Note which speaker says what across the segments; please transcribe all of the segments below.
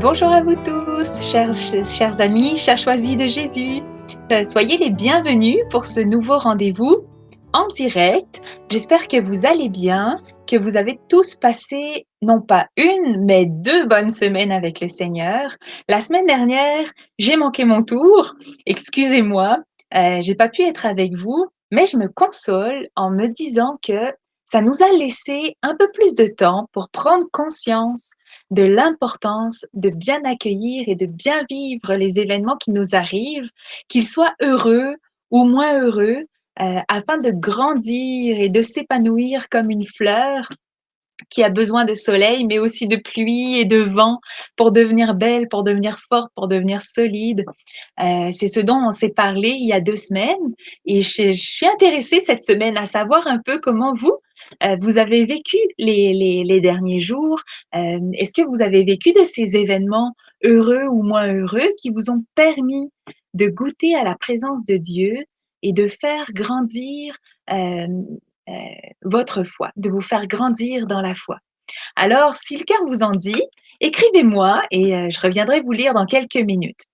Speaker 1: Bonjour à vous tous, chers amis, chers choisis de Jésus. Soyez les bienvenus pour ce nouveau rendez-vous en direct. J'espère que vous allez bien, que vous avez tous passé non pas une, mais deux bonnes semaines avec le Seigneur. La semaine dernière, j'ai manqué mon tour. Excusez-moi, j'ai pas pu être avec vous, mais je me console en me disant que ça nous a laissé un peu plus de temps pour prendre conscience de l'importance de bien accueillir et de bien vivre les événements qui nous arrivent, qu'ils soient heureux ou moins heureux, afin de grandir et de s'épanouir comme une fleur qui a besoin de soleil, mais aussi de pluie et de vent pour devenir belle, pour devenir forte, pour devenir solide. C'est ce dont on s'est parlé il y a 2 semaines et je suis intéressée cette semaine à savoir un peu comment vous, vous avez vécu les derniers jours. Est-ce que vous avez vécu de ces événements heureux ou moins heureux qui vous ont permis de goûter à la présence de Dieu et de faire grandir, hem, heu, votre foi, de vous faire grandir dans la foi? Alors, si le cœur vous en dit, écrivez-moi et je reviendrai vous lire dans quelques minutes.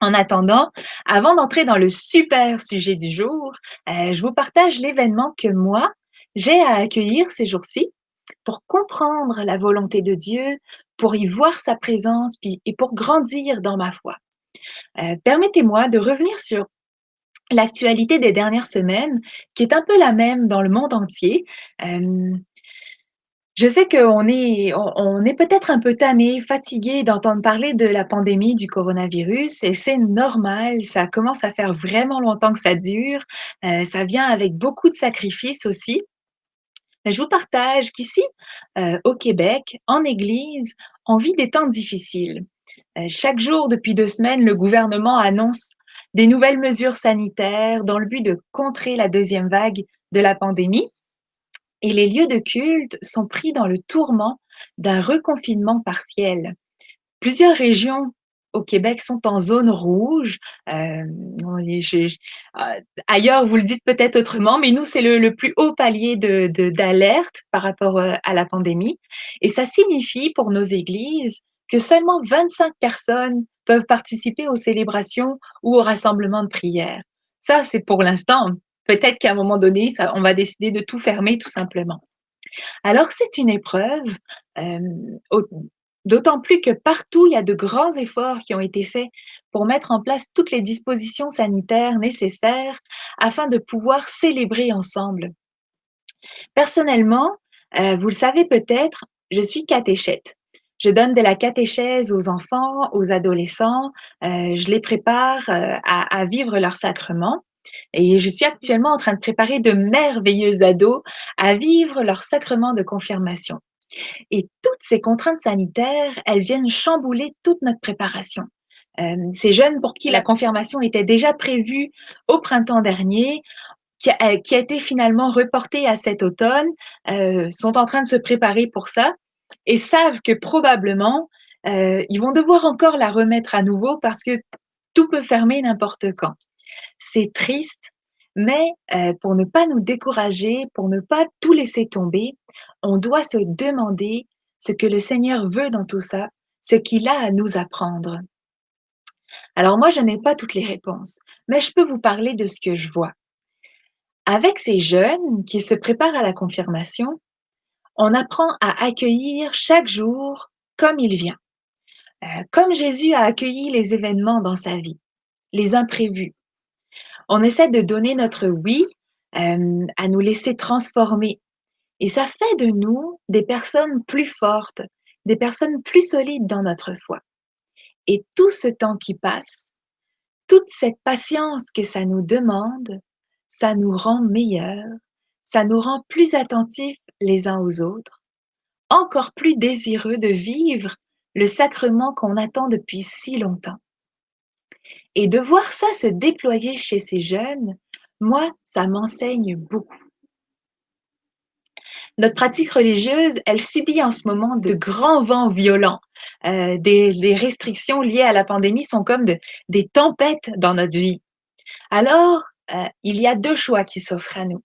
Speaker 1: En attendant, avant d'entrer dans le super sujet du jour, je vous partage l'événement que moi, j'ai à accueillir ces jours-ci pour comprendre la volonté de Dieu, pour y voir sa présence puis et pour grandir dans ma foi. Permettez-moi de revenir sur l'actualité des dernières semaines, qui est un peu la même dans le monde entier. Hem Je sais qu'on est peut-être un peu tanné, fatigué d'entendre parler de la pandémie du coronavirus et c'est normal, ça commence à faire vraiment longtemps que ça dure, ça vient avec beaucoup de sacrifices aussi. Mais je vous partage qu'ici, au Québec, en Église, on vit des temps difficiles. Chaque jour depuis 2 semaines, le gouvernement annonce des nouvelles mesures sanitaires dans le but de contrer la deuxième vague de la pandémie. Et les lieux de culte sont pris dans le tourment d'un reconfinement partiel. Plusieurs régions au Québec sont en zone rouge. On est ailleurs, vous le dites peut-être autrement, mais nous, c'est le plus haut palier d'alerte par rapport, à la pandémie et ça signifie pour nos églises que seulement 25 personnes peuvent participer aux célébrations ou aux rassemblements de prière. Ça, c'est pour l'instant. Peut-être qu'à un moment donné, ça on va décider de tout fermer tout simplement. Alors c'est une épreuve, au d'autant plus que partout, il y a de grands efforts qui ont été faits pour mettre en place toutes les dispositions sanitaires nécessaires afin de pouvoir célébrer ensemble. Personnellement, vous le savez peut-être, je suis catéchète. Je donne de la catéchèse aux enfants, aux adolescents, je les prépare, à vivre leur sacrement et je suis actuellement en train de préparer de merveilleux ados à vivre leur sacrement de confirmation. Et toutes ces contraintes sanitaires, elles viennent chambouler toute notre préparation. Ces jeunes pour qui la confirmation était déjà prévue au printemps dernier, qui a été finalement reportée à cet automne, sont en train de se préparer pour ça et savent que probablement, ils vont devoir encore la remettre à nouveau parce que tout peut fermer n'importe quand. C'est triste, mais pour ne pas nous décourager, pour ne pas tout laisser tomber, on doit se demander ce que le Seigneur veut dans tout ça, ce qu'il a à nous apprendre. Alors moi, je n'ai pas toutes les réponses, mais je peux vous parler de ce que je vois. Avec ces jeunes qui se préparent à la confirmation, on apprend à accueillir chaque jour comme il vient, comme Jésus a accueilli les événements dans sa vie, les imprévus. On essaie de donner notre oui, à nous laisser transformer et ça fait de nous des personnes plus fortes, des personnes plus solides dans notre foi et tout ce temps qui passe, toute cette patience que ça nous demande, ça nous rend meilleurs, ça nous rend plus attentifs les uns aux autres, encore plus désireux de vivre le sacrement qu'on attend depuis si longtemps. Et de voir ça se déployer chez ces jeunes, moi, ça m'enseigne beaucoup. Notre pratique religieuse, elle subit en ce moment de grands vents violents. Les restrictions liées à la pandémie sont comme des tempêtes dans notre vie. Alors, il y a 2 choix qui s'offrent à nous.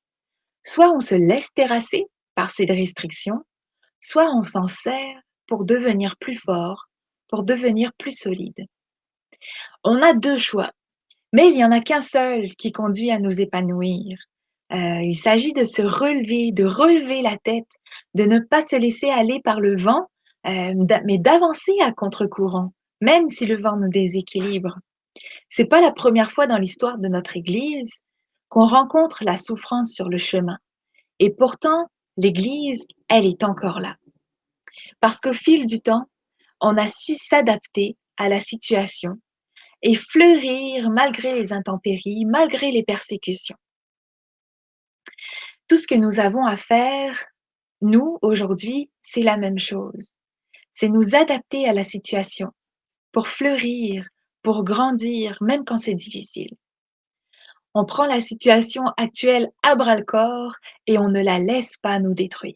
Speaker 1: Soit on se laisse terrasser par ces restrictions, soit on s'en sert pour devenir plus fort, pour devenir plus solide. On a deux choix, mais il n'y en a qu'un seul qui conduit à nous épanouir. Il s'agit de se relever, de relever la tête, de ne pas se laisser aller par le vent, mais d'avancer à contre-courant, même si le vent nous déséquilibre. C'est pas la première fois dans l'histoire de notre Église qu'on rencontre la souffrance sur le chemin. Et pourtant, l'Église, elle est encore là. Parce qu'au fil du temps, on a su s'adapter à la situation et fleurir malgré les intempéries, malgré les persécutions. Tout ce que nous avons à faire, nous, aujourd'hui, c'est la même chose. C'est nous adapter à la situation pour fleurir, pour grandir, même quand c'est difficile. On prend la situation actuelle à bras-le-corps et on ne la laisse pas nous détruire.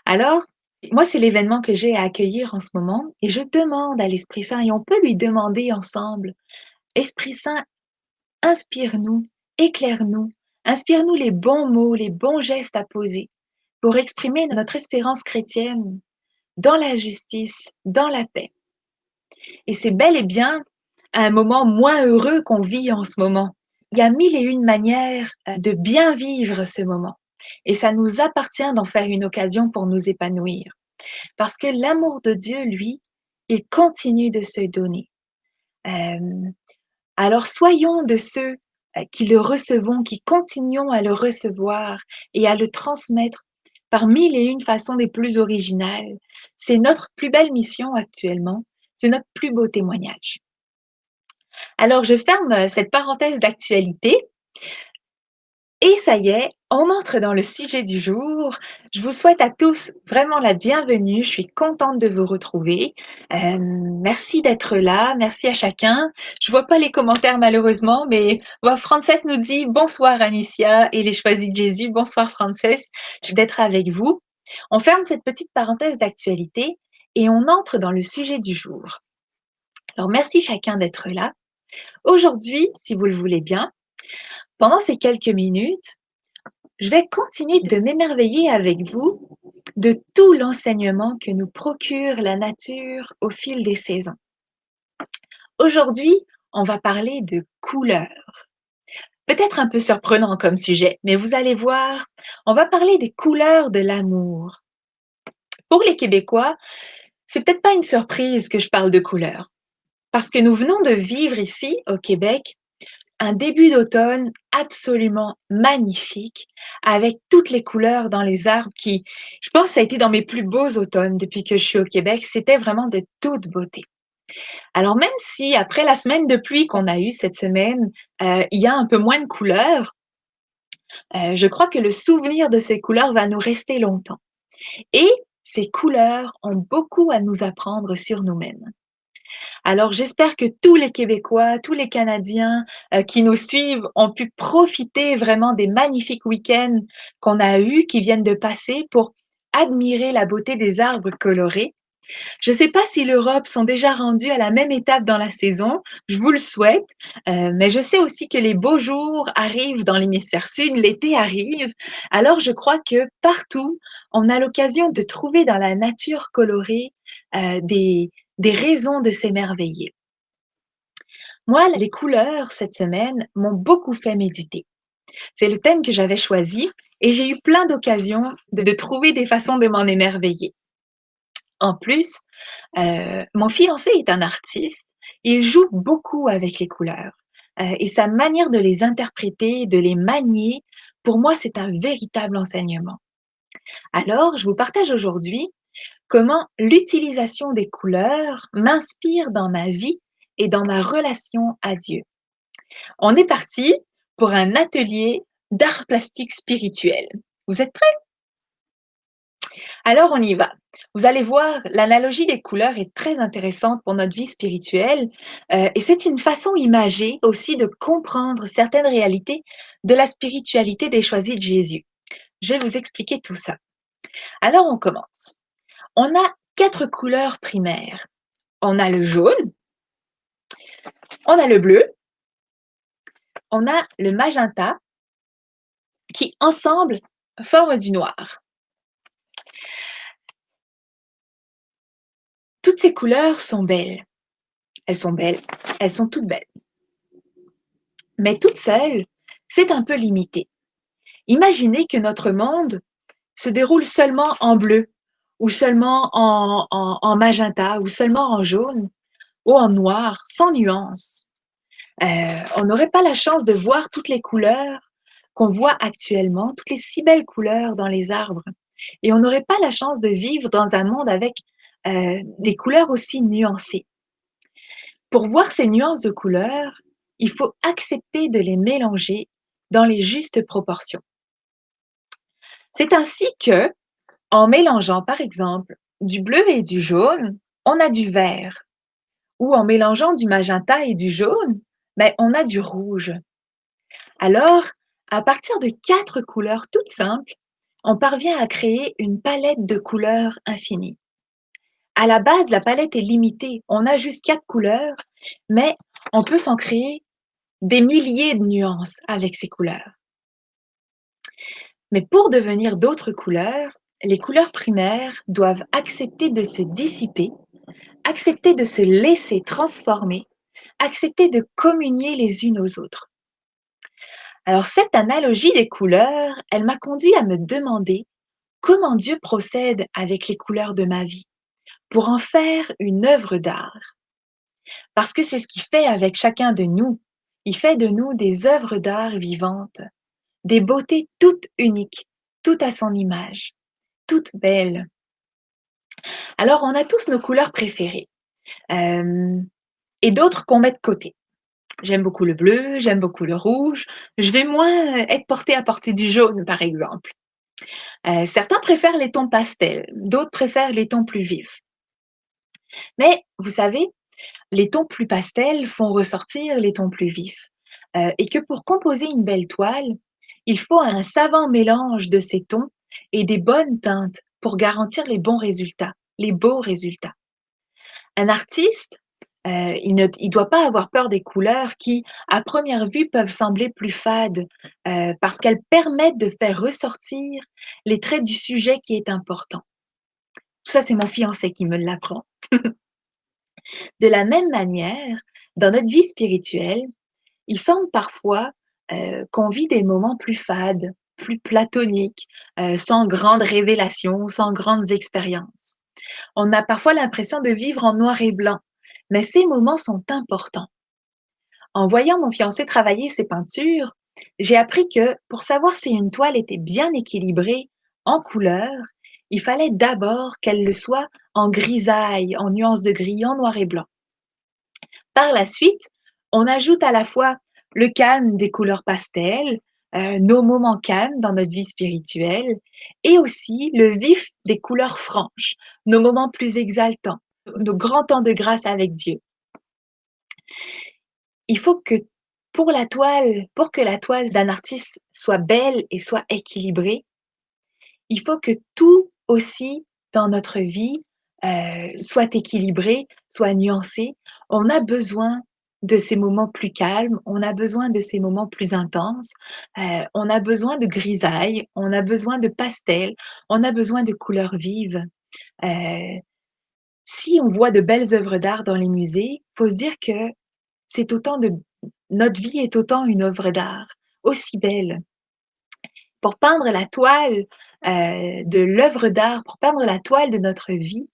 Speaker 1: Alors, moi, c'est l'événement que j'ai à accueillir en ce moment et je demande à l'Esprit Saint, et on peut lui demander ensemble, Esprit Saint, inspire-nous, éclaire-nous, inspire-nous les bons mots, les bons gestes à poser pour exprimer notre espérance chrétienne dans la justice, dans la paix. Et c'est bel et bien un moment moins heureux qu'on vit en ce moment. Il y a mille et une manières de bien vivre ce moment. Et ça nous appartient d'en faire une occasion pour nous épanouir. Parce que l'amour de Dieu, lui, il continue de se donner. Alors soyons de ceux qui le recevons, qui continuons à le recevoir et à le transmettre par mille et une façons les plus originales. C'est notre plus belle mission actuellement, c'est notre plus beau témoignage. Alors je ferme cette parenthèse d'actualité. Et ça y est, on entre dans le sujet du jour. Je vous souhaite à tous vraiment la bienvenue. Je suis contente de vous retrouver. Merci d'être là. Merci à chacun. Je vois pas les commentaires malheureusement, mais Frances nous dit bonsoir Anicia et les choisis de Jésus. Bonsoir Frances. Je vais d'être avec vous. On ferme cette petite parenthèse d'actualité et on entre dans le sujet du jour. Alors merci chacun d'être là. Aujourd'hui, si vous le voulez bien, pendant ces quelques minutes, je vais continuer de m'émerveiller avec vous de tout l'enseignement que nous procure la nature au fil des saisons. Aujourd'hui, on va parler de couleurs. Peut-être un peu surprenant comme sujet, mais vous allez voir, on va parler des couleurs de l'amour. Pour les Québécois, c'est peut-être pas une surprise que je parle de couleurs, parce que nous venons de vivre ici, au Québec, un début d'automne absolument magnifique, avec toutes les couleurs dans les arbres qui, je pense, ça a été dans mes plus beaux automnes depuis que je suis au Québec. C'était vraiment de toute beauté. Alors même si après la semaine de pluie qu'on a eue cette semaine, il y a un peu moins de couleurs, je crois que le souvenir de ces couleurs va nous rester longtemps. Et ces couleurs ont beaucoup à nous apprendre sur nous-mêmes. Alors j'espère que tous les Québécois, tous les Canadiens qui nous suivent ont pu profiter vraiment des magnifiques week-ends qu'on a eus, qui viennent de passer, pour admirer la beauté des arbres colorés. Je ne sais pas si l'Europe sont déjà rendus à la même étape dans la saison, je vous le souhaite, mais je sais aussi que les beaux jours arrivent dans l'hémisphère sud, l'été arrive, alors je crois que partout, on a l'occasion de trouver dans la nature colorée des raisons de s'émerveiller. Moi, les couleurs, cette semaine, m'ont beaucoup fait méditer. C'est le thème que j'avais choisi et j'ai eu plein d'occasions de trouver des façons de m'en émerveiller. En plus, mon fiancé est un artiste, il joue beaucoup avec les couleurs et sa manière de les interpréter, de les manier, pour moi, c'est un véritable enseignement. Alors, je vous partage aujourd'hui comment l'utilisation des couleurs m'inspire dans ma vie et dans ma relation à Dieu. On est parti pour un atelier d'art plastique spirituel. Vous êtes prêts? Alors on y va. Vous allez voir, l'analogie des couleurs est très intéressante pour notre vie spirituelle et c'est une façon imagée aussi de comprendre certaines réalités de la spiritualité des choisis de Jésus. Je vais vous expliquer tout ça. Alors on commence. On a 4 couleurs primaires. On a le jaune, on a le bleu, on a le magenta qui ensemble forment du noir. Toutes ces couleurs sont belles. Elles sont belles, elles sont toutes belles. Mais toutes seules, c'est un peu limité. Imaginez que notre monde se déroule seulement en bleu, ou seulement en magenta, ou seulement en jaune, ou en noir, sans nuance. On n'aurait pas la chance de voir toutes les couleurs qu'on voit actuellement, toutes les si belles couleurs dans les arbres. Et on n'aurait pas la chance de vivre dans un monde avec des couleurs aussi nuancées. Pour voir ces nuances de couleurs, il faut accepter de les mélanger dans les justes proportions. C'est ainsi que, en mélangeant par exemple du bleu et du jaune, on a du vert. Ou en mélangeant du magenta et du jaune, ben, on a du rouge. Alors, à partir de 4 couleurs toutes simples, on parvient à créer une palette de couleurs infinie. À la base, la palette est limitée. On a juste 4 couleurs, mais on peut s'en créer des milliers de nuances avec ces couleurs. Mais pour devenir d'autres couleurs, les couleurs primaires doivent accepter de se dissiper, accepter de se laisser transformer, accepter de communier les unes aux autres. Alors cette analogie des couleurs, elle m'a conduit à me demander comment Dieu procède avec les couleurs de ma vie pour en faire une œuvre d'art. Parce que c'est ce qu'il fait avec chacun de nous. Il fait de nous des œuvres d'art vivantes, des beautés toutes uniques, toutes à son image, toutes belles. Alors on a tous nos couleurs préférées et d'autres qu'on met de côté. J'aime beaucoup le bleu, j'aime beaucoup le rouge. Je vais moins être portée à porter du jaune, par exemple. Certains préfèrent les tons pastels, d'autres préfèrent les tons plus vifs. Mais vous savez, les tons plus pastels font ressortir les tons plus vifs. Et que pour composer une belle toile, il faut un savant mélange de ces tons et des bonnes teintes pour garantir les bons résultats, les beaux résultats. Un artiste, il ne doit pas avoir peur des couleurs qui, à première vue, peuvent sembler plus fades, parce qu'elles permettent de faire ressortir les traits du sujet qui est important. Tout ça, c'est mon fiancé qui me l'apprend. De la même manière, dans notre vie spirituelle, il semble parfois qu'on vit des moments plus fades, plus platoniques, sans grandes révélations, sans grandes expériences. On a parfois l'impression de vivre en noir et blanc, mais ces moments sont importants. En voyant mon fiancé travailler ses peintures, j'ai appris que pour savoir si une toile était bien équilibrée en couleurs, il fallait d'abord qu'elle le soit en grisaille, en nuances de gris, en noir et blanc. Par la suite, on ajoute à la fois le calme des couleurs pastel, nos moments calmes dans notre vie spirituelle, et aussi le vif des couleurs franches, nos moments plus exaltants, nos grands temps de grâce avec Dieu. Il faut que pour que la toile d'un artiste soit belle et soit équilibrée, il faut que tout aussi dans notre vie soit équilibré, soit nuancé. On a besoin de ces moments plus calmes, on a besoin de ces moments plus intenses, on a besoin de grisaille, on a besoin de pastel, on a besoin de couleurs vives. Si on voit de belles œuvres d'art dans les musées, faut se dire que c'est autant de notre vie est autant une œuvre d'art, aussi belle. Pour peindre la toile de l'œuvre d'art, pour peindre la toile de notre vie,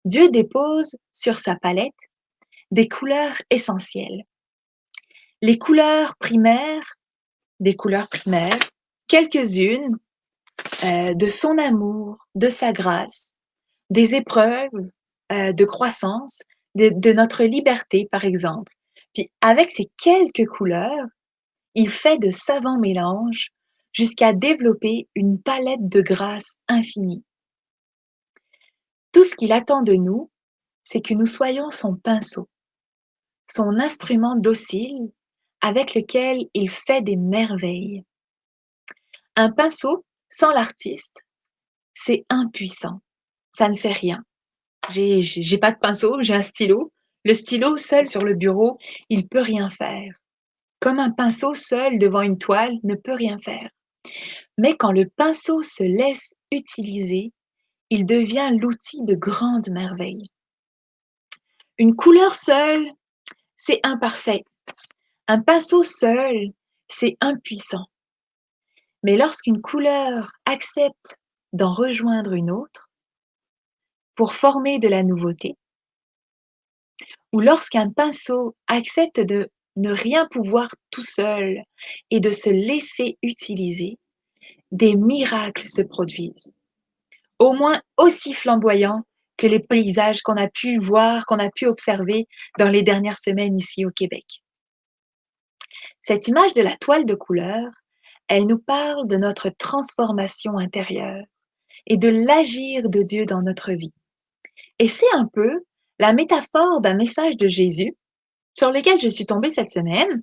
Speaker 1: Dieu dépose sur sa palette des couleurs essentielles. Les couleurs primaires, des couleurs primaires, quelques-unes de son amour, de sa grâce, des épreuves de croissance, de notre liberté, par exemple. Puis avec ces quelques couleurs, il fait de savants mélanges jusqu'à développer une palette de grâce infinie. Tout ce qu'il attend de nous, c'est que nous soyons son pinceau, son instrument docile avec lequel il fait des merveilles. Un pinceau sans l'artiste, c'est impuissant, ça ne fait rien. J'ai pas de pinceau, j'ai un stylo. Le stylo seul sur le bureau, il peut rien faire. Comme un pinceau seul devant une toile ne peut rien faire. Mais quand le pinceau se laisse utiliser, il devient l'outil de grandes merveilles. Une couleur seule, c'est imparfait. Un pinceau seul, c'est impuissant. Mais lorsqu'une couleur accepte d'en rejoindre une autre pour former de la nouveauté, ou lorsqu'un pinceau accepte de ne rien pouvoir tout seul et de se laisser utiliser, des miracles se produisent, au moins aussi flamboyants que les paysages qu'on a pu voir, qu'on a pu observer dans les dernières semaines ici au Québec. Cette image de la toile de couleur, elle nous parle de notre transformation intérieure et de l'agir de Dieu dans notre vie. Et c'est un peu la métaphore d'un message de Jésus sur lequel je suis tombée cette semaine.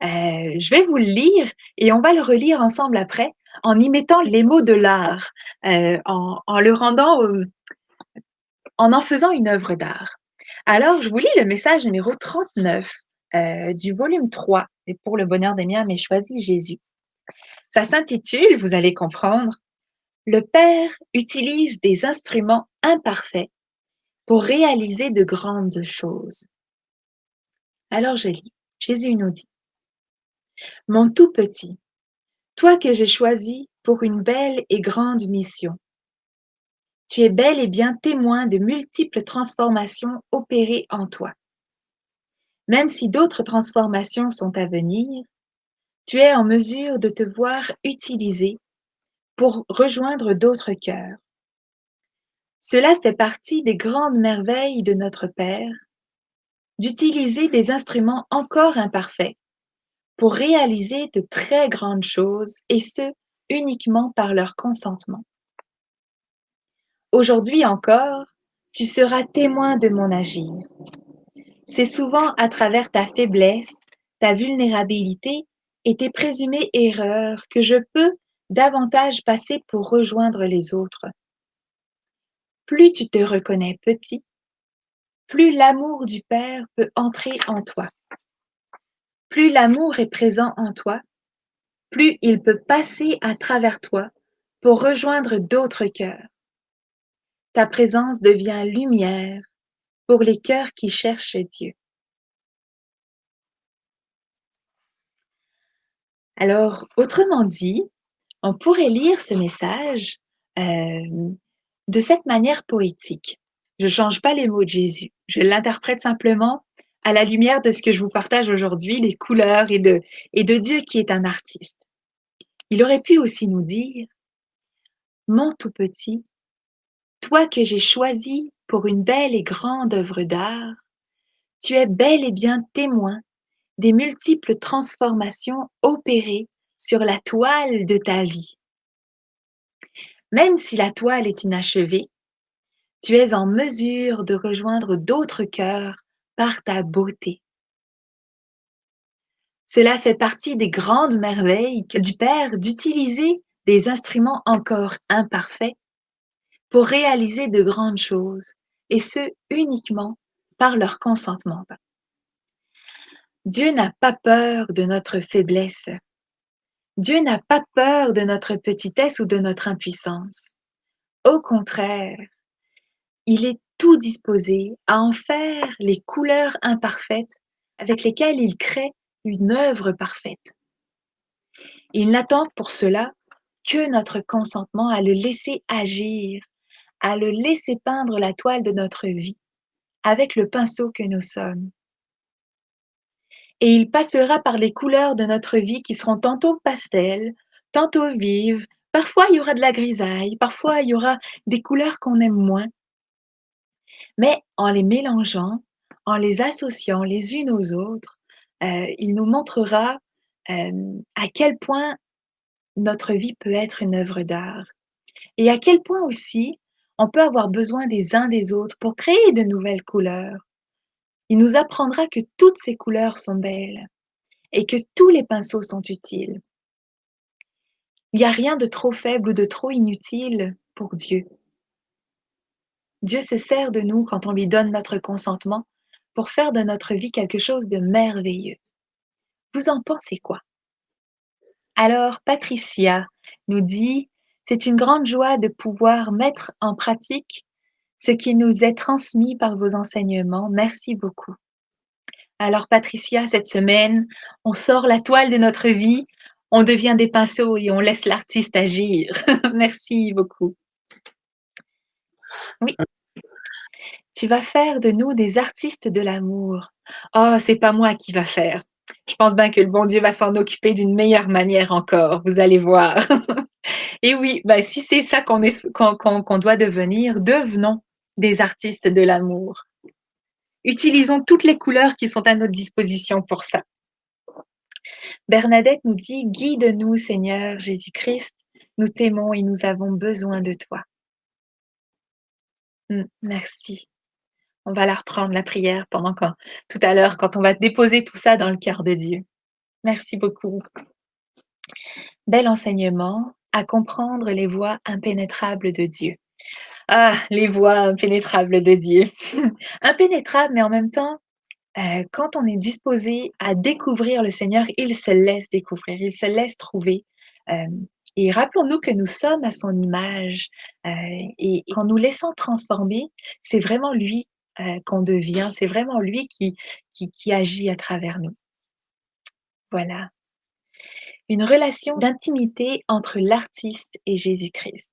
Speaker 1: Je vais vous le lire et on va le relire ensemble après en y mettant les mots de l'art, en le rendant, en faisant une œuvre d'art. Alors, je vous lis le message numéro 39 du volume 3, et pour le bonheur des miens, mais choisis Jésus. Ça s'intitule, vous allez comprendre, Le Père utilise des instruments imparfaits pour réaliser de grandes choses. Alors je lis. Jésus nous dit, Mon tout petit, toi que j'ai choisi pour une belle et grande mission, tu es bel et bien témoin de multiples transformations opérées en toi. Même si d'autres transformations sont à venir, tu es en mesure de te voir utilisé pour rejoindre d'autres cœurs. Cela fait partie des grandes merveilles de notre Père, d'utiliser des instruments encore imparfaits pour réaliser de très grandes choses, et ce, uniquement par leur consentement. Aujourd'hui encore, tu seras témoin de mon agir. C'est souvent à travers ta faiblesse, ta vulnérabilité et tes présumées erreurs que je peux davantage passer pour rejoindre les autres. Plus tu te reconnais petit, plus l'amour du Père peut entrer en toi. Plus l'amour est présent en toi, plus il peut passer à travers toi pour rejoindre d'autres cœurs. Ta présence devient lumière pour les cœurs qui cherchent Dieu. Alors, autrement dit, on pourrait lire ce message de cette manière poétique. Je ne change pas les mots de Jésus, je l'interprète simplement à la lumière de ce que je vous partage aujourd'hui, des couleurs et de Dieu qui est un artiste. Il aurait pu aussi nous dire, Mon tout petit, toi que j'ai choisi pour une belle et grande œuvre d'art, tu es bel et bien témoin des multiples transformations opérées sur la toile de ta vie. Même si la toile est inachevée, tu es en mesure de rejoindre d'autres cœurs par ta beauté. Cela fait partie des grandes merveilles du Père d'utiliser des instruments encore imparfaits pour réaliser de grandes choses, et ce uniquement par leur consentement. Dieu n'a pas peur de notre faiblesse. Dieu n'a pas peur de notre petitesse ou de notre impuissance. Au contraire, il est tout disposé à en faire les couleurs imparfaites avec lesquelles il crée une œuvre parfaite. Il n'attend pour cela que notre consentement à le laisser agir, à le laisser peindre la toile de notre vie avec le pinceau que nous sommes. Et il passera par les couleurs de notre vie qui seront tantôt pastel, tantôt vives, parfois il y aura de la grisaille, parfois il y aura des couleurs qu'on aime moins. Mais en les mélangeant, en les associant les unes aux autres, il nous montrera à quel point notre vie peut être une œuvre d'art et à quel point aussi on peut avoir besoin des uns des autres pour créer de nouvelles couleurs. Il nous apprendra que toutes ces couleurs sont belles et que tous les pinceaux sont utiles. Il n'y a rien de trop faible ou de trop inutile pour Dieu. Dieu se sert de nous quand on lui donne notre consentement pour faire de notre vie quelque chose de merveilleux. Vous en pensez quoi? Alors, Patricia nous dit, c'est une grande joie de pouvoir mettre en pratique ce qui nous est transmis par vos enseignements. Merci beaucoup. Alors Patricia, cette semaine, on sort la toile de notre vie, on devient des pinceaux et on laisse l'artiste agir. Merci beaucoup. Oui, tu vas faire de nous des artistes de l'amour. Oh, c'est pas moi qui va faire. Je pense bien que le bon Dieu va s'en occuper d'une meilleure manière encore, vous allez voir. Et oui, bah, si c'est ça qu'on doit devenir, devenons des artistes de l'amour. Utilisons toutes les couleurs qui sont à notre disposition pour ça. Bernadette nous dit: guide-nous, Seigneur Jésus-Christ, nous t'aimons et nous avons besoin de toi. Merci. On va la reprendre, la prière, tout à l'heure, quand on va déposer tout ça dans le cœur de Dieu. Merci beaucoup. Bel enseignement à comprendre les voies impénétrables de Dieu. Ah, les voies impénétrables de Dieu. Impénétrables, mais en même temps, quand on est disposé à découvrir le Seigneur, il se laisse découvrir, il se laisse trouver. Et rappelons-nous que nous sommes à son image, et qu'en nous laissant transformer, c'est vraiment lui qu'on devient, c'est vraiment lui qui agit à travers nous. Voilà. Une relation d'intimité entre l'artiste et Jésus-Christ.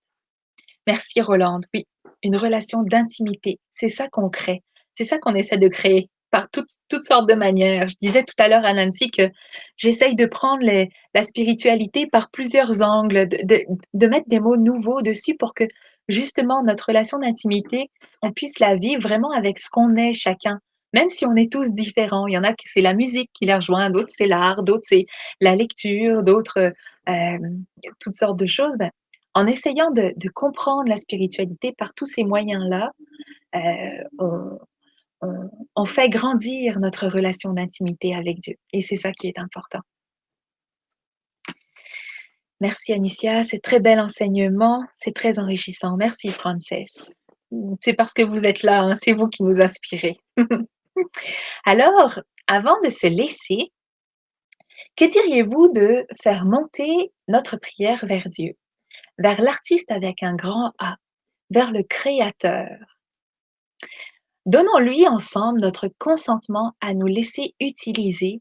Speaker 1: Merci Rolande. Oui, une relation d'intimité. C'est ça qu'on crée. C'est ça qu'on essaie de créer par toutes sortes de manières. Je disais tout à l'heure à Nancy que j'essaye de prendre la spiritualité par plusieurs angles, de mettre des mots nouveaux dessus pour que justement notre relation d'intimité, on puisse la vivre vraiment avec ce qu'on est chacun. Même si on est tous différents, il y en a qui c'est la musique qui les rejoint, d'autres c'est l'art, d'autres c'est la lecture, d'autres toutes sortes de choses. Ben, en essayant de comprendre la spiritualité par tous ces moyens-là, on, on fait grandir notre relation d'intimité avec Dieu. Et c'est ça qui est important. Merci Anicia, c'est très bel enseignement, c'est très enrichissant. Merci Frances. C'est parce que vous êtes là, hein, c'est vous qui nous inspirez. Alors, avant de se laisser, que diriez-vous de faire monter notre prière vers Dieu, vers l'artiste avec un grand A, vers le Créateur? Donnons-lui ensemble notre consentement à nous laisser utiliser,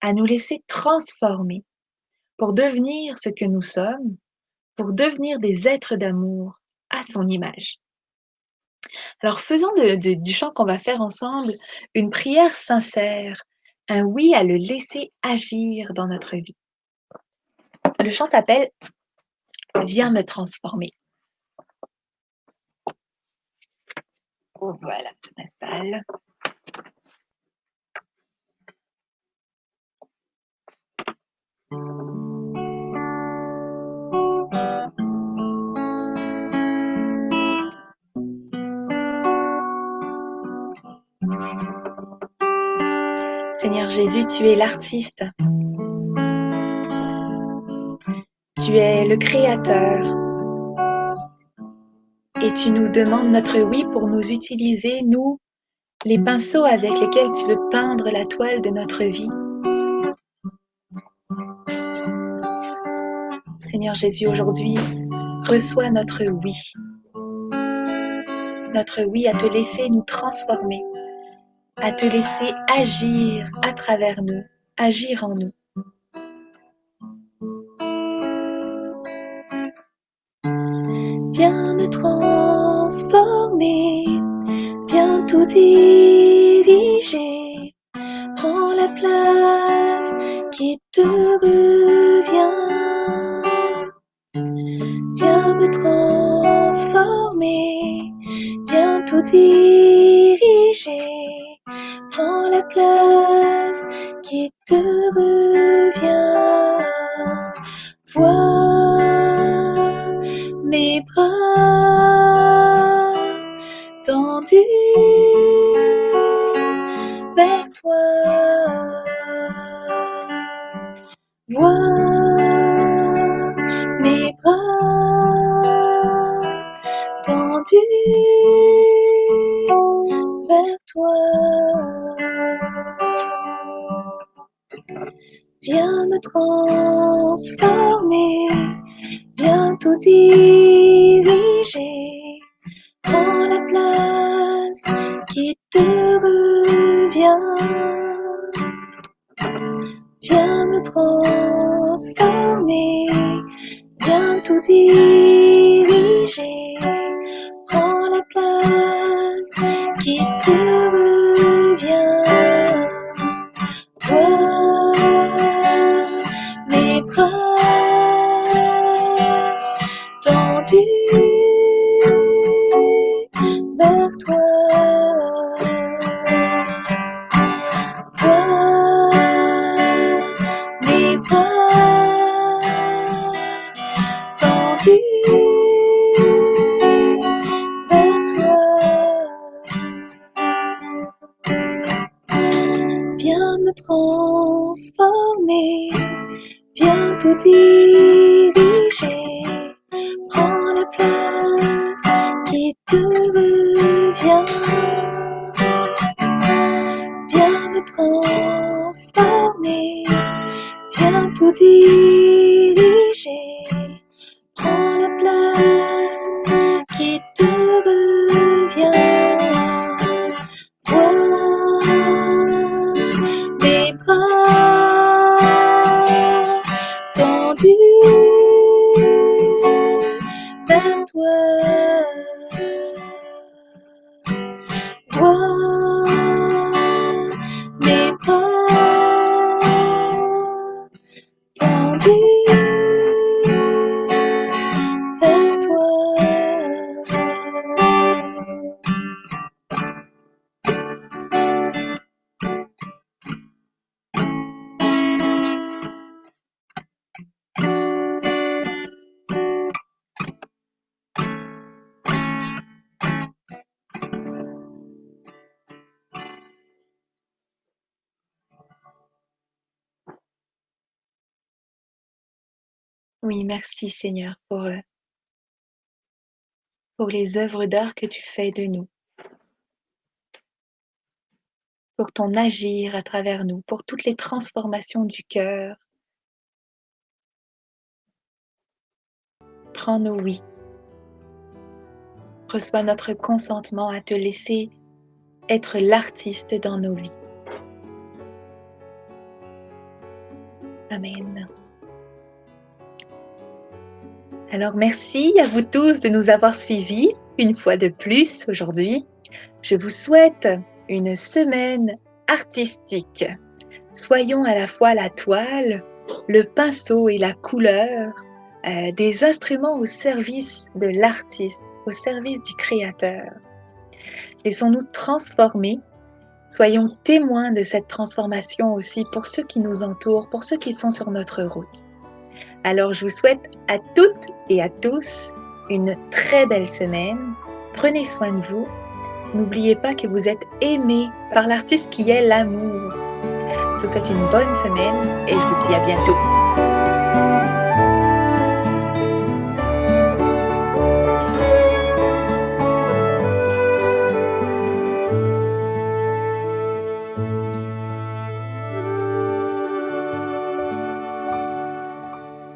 Speaker 1: à nous laisser transformer pour devenir ce que nous sommes, pour devenir des êtres d'amour à son image. Alors faisons du chant qu'on va faire ensemble une prière sincère, un oui à le laisser agir dans notre vie. Le chant s'appelle « Viens me transformer ». Voilà, je m'installe. Seigneur Jésus, tu es l'artiste. Tu es le créateur. Et tu nous demandes notre oui pour nous utiliser, nous, les pinceaux avec lesquels tu veux peindre la toile de notre vie. Seigneur Jésus, aujourd'hui, reçois notre oui à te laisser nous transformer, à te laisser agir à travers nous, agir en nous. Viens me transformer, viens tout diriger, prends la place qui te revient. Viens me transformer, viens tout diriger, prends la place qui te revient. Vois mes bras tendus vers toi. Vois mes bras tendus vers toi. Viens me transformer, viens tout diriger, prends la place
Speaker 2: viens me transformer, viens tout diriger, prends la place qui te revient. Vois mes bras tendus vers toi. Vois mes bras tendus vers toi. Viens me transformer, viens tout diriger, prends la place qui te revient. Viens me transformer, viens tout diriger, prends la place qui te revient. Vois mes bras tendus vers toi. Vois mes bras tendus vers toi.
Speaker 1: Oui, merci Seigneur pour les œuvres d'art que tu fais de nous, pour ton agir à travers nous, pour toutes les transformations du cœur. Prends nos oui. Reçois notre consentement à te laisser être l'artiste dans nos vies. Amen. Alors merci à vous tous de nous avoir suivis une fois de plus aujourd'hui. Je vous souhaite une semaine artistique. Soyons à la fois la toile, le pinceau et la couleur, des instruments au service de l'artiste, au service du créateur. Laissons-nous transformer. Soyons témoins de cette transformation aussi pour ceux qui nous entourent, pour ceux qui sont sur notre route. Alors je vous souhaite à toutes et à tous une très belle semaine. Prenez soin de vous. N'oubliez pas que vous êtes aimés par l'artiste qui est l'amour. Je vous souhaite une bonne semaine et je vous dis à bientôt.